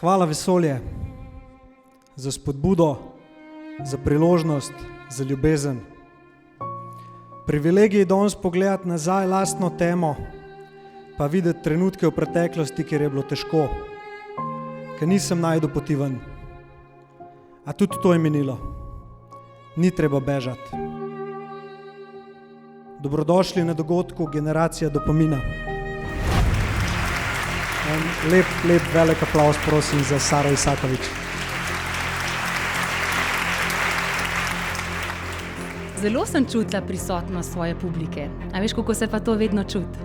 Hvala vesolje za spodbudo, za priložnost, za ljubezen. Privilegij je danes pogledati nazaj lastno temo, pa videti trenutke v preteklosti, kjer je bilo težko, ker nisem našel poti ven. A tudi to je minilo. Ni treba bežati. Dobrodošli na dogodku Generacija dopamina. Lep, velik aplavz, prosim, za Saro Isakovič. Zelo sem čutila prisotnost svoje publike. A veš, kako se pa to vedno čuti?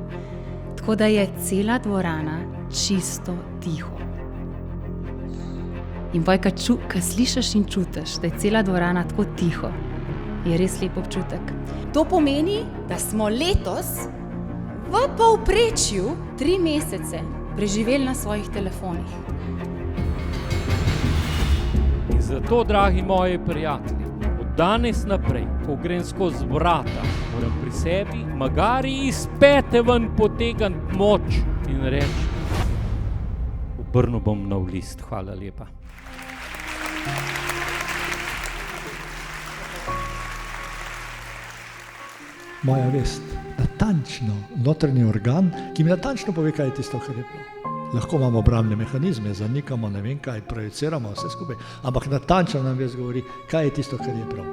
Tako da je cela dvorana čisto tiho. In poj, kad slišiš in čutiš, da je cela dvorana tako tiho, je res lep občutek. To pomeni, da smo letos v povprečju 3 mesece preživeli na svojih telefonih. In zato, dragi moji prijatelji, od danes naprej, ko grem skozi vrata, moram pri sebi, magari iz pete ven potegniti moč in reči, obrnil bom nov list. Hvala lepa. Moja vest, natančno notranji organ, ki mi natančno pove, kaj je tisto, kar je prav. Lahko imamo obrambne mehanizme, zanikamo, ne vem kaj, projiciramo vse skupaj, ampak natančno nam vest govori, kaj je tisto, kar je prav.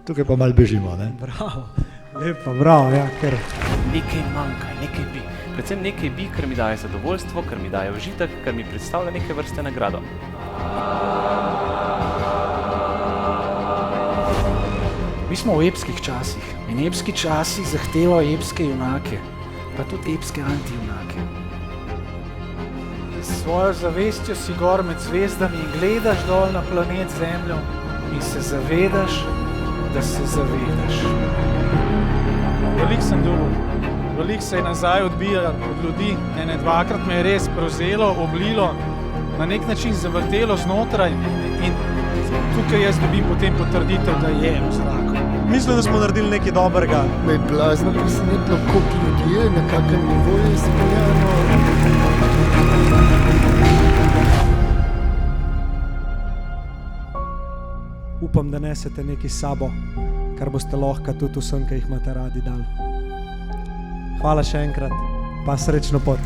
Tukaj pa malo bežimo, ne? Bravo, lepa, bravo, ja, ker... Nekaj manjka, nekaj bi. Predvsem nekaj bi, ker mi daje zadovoljstvo, ker mi daje užitek, ker mi predstavlja neke vrste nagrado. Mi smo v epskih časih in epski časi zahtevajo epske junake, pa tudi epske antijunake. S svojo zavestjo si gor med zvezdami in gledaš dol na planet Zemljo in se zavedaš, da se zavedaš. Veliko sem dobil, veliko se je nazaj odbijalo od ljudi, ene dvakrat me je res prevzelo, oblilo, na nek način zavrtelo znotraj in tukaj jaz dobim potem potrditev, da je v zraku. Mislim, da smo naredili nekaj dobrega. Me je blazno presenetilo, koliko ljudi je, na kakem nivoju je speljano. Upam, da nesete nekaj s sabo, kar boste lahko tudi vsem, ki jih imate radi, dali. Hvala še enkrat, pa srečno pot.